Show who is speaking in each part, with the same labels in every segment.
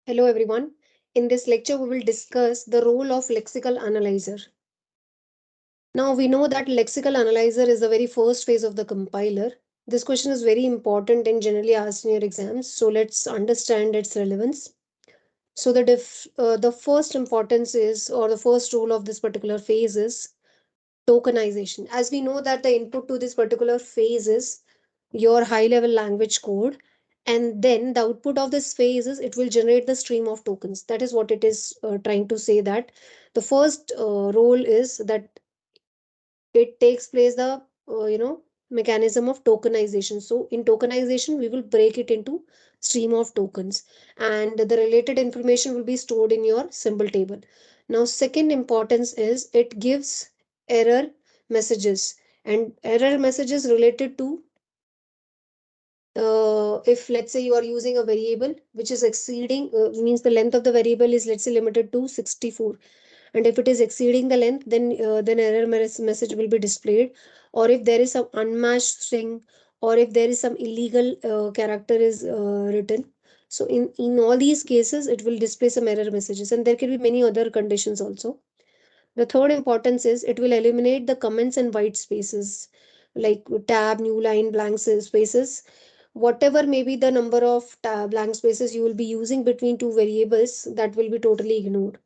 Speaker 1: Hello everyone. In this lecture, we will discuss the role of lexical analyzer. Now, we know that lexical analyzer is the very first phase of the compiler. This question is very important and generally asked in your exams, so let's understand its relevance. So, the first importance is, or the first role of this particular phase is tokenization. As we know that the input to this particular phase is your high level language code, and then the output of this phase is it will generate the stream of tokens. That is what it is trying to say, that the first role is that it takes place the mechanism of tokenization. So in tokenization we will break it into stream of tokens, and the related information will be stored in your symbol table. Now second importance is it gives error messages, and error messages related to if let's say you are using a variable which is exceeding means the length of the variable is, let's say, limited to 64, and if it is exceeding the length, then error message will be displayed. Or if there is some unmatched string, or if there is some illegal character is written, so in all these cases it will display some error messages, and there can be many other conditions also. The third importance is it will eliminate the comments and white spaces, like tab, new line, blank spaces. Whatever may be the number of blank spaces you will be using between two variables, that will be totally ignored.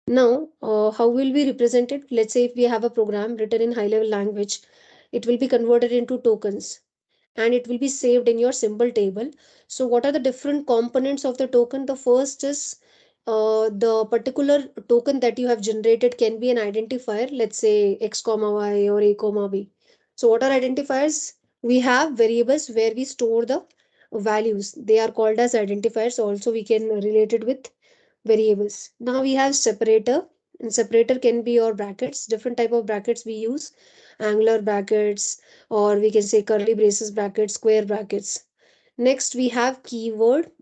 Speaker 1: Now, how will we represent it? Let's say if we have a program written in high level language, it will be converted into tokens and it will be saved in your symbol table. So, what are the different components of the token? The first is the particular token that you have generated can be an identifier, let's say x comma y or a comma b. So, what are identifiers? We have variables where we store the values, they are called as identifiers. Also, we can relate it with variables. Now we have separator, and separator can be your brackets, different type of brackets we use, angular brackets, or we can say curly braces brackets, square brackets. Next we have keyword.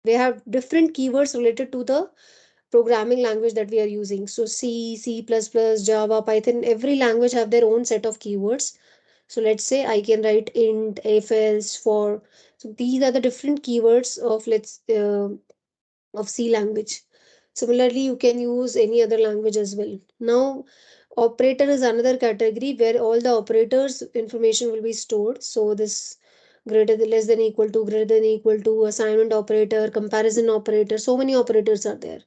Speaker 1: We have different keywords related to the programming language that we are using. So C, C++, Java, Python, every language have their own set of keywords. So let's say I can write int, if else, for. So these are the different keywords of C language. Similarly, you can use any other language as well. Now, operator is another category where all the operators information will be stored. So this greater than, less than, equal to, greater than, equal to, assignment operator, comparison operator, so many operators are there.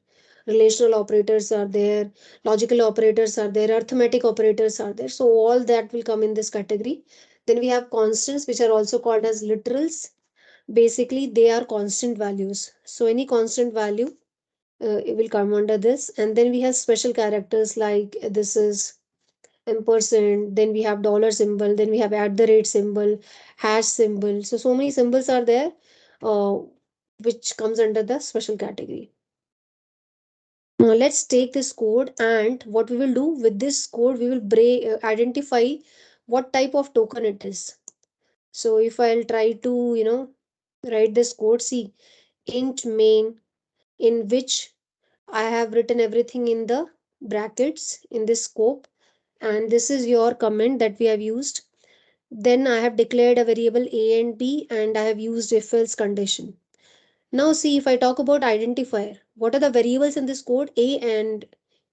Speaker 1: Relational operators are there, logical operators are there, arithmetic operators are there. So all that will come in this category. Then we have constants, which are also called as literals. Basically they are constant values, so any constant value it will come under this. And then we have special characters, like this is ampersand, then we have dollar symbol, then we have at the rate symbol, hash symbol. So many symbols are there, uh, which comes under the special category. Now let's take this code, and what we will do with this code, we will identify what type of token it is. So if I'll try to write this code, see, int main, in which I have written everything in the brackets in this scope, and this is your comment that we have used. Then I have declared a variable a and b, and I have used if else condition. Now see, if I talk about identifier, what are the variables in this code? A and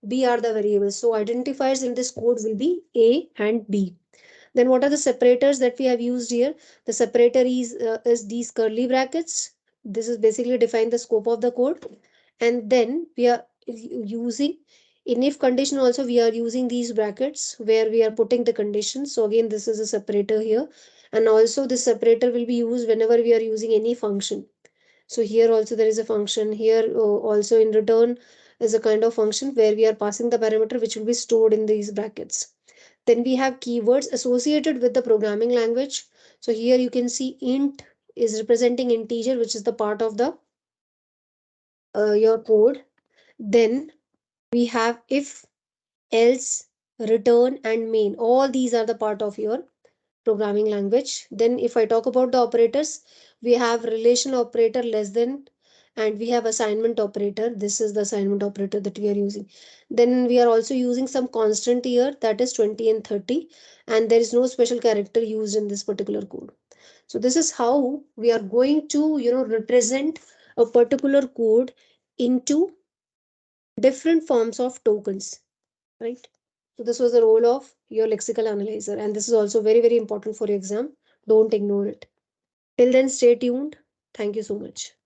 Speaker 1: b are the variables. So identifiers in this code will be a and b. Then what are the separators that we have used here? The separator is these curly brackets. This is basically define the scope of the code. And then we are using, in if condition also we are using these brackets where we are putting the conditions. So again, this is a separator here. And also this separator will be used whenever we are using any function. So here also there is a function here, also in return is a kind of function where we are passing the parameter which will be stored in these brackets. Then we have keywords associated with the programming language. So here you can see int is representing integer, which is the part of the your code. Then we have if, else, return, and main. All these are the part of your programming language. Then if I talk about the operators, we have relation operator, less than, and we have assignment operator. This is the assignment operator that we are using. Then we are also using some constant here, that is 20 and 30, and there is no special character used in this particular code. So this is how we are going to represent a particular code into different forms of tokens, right? So this was the role of your lexical analyzer, and this is also very, very important for your exam. Don't ignore it. Till then, stay tuned. Thank you so much.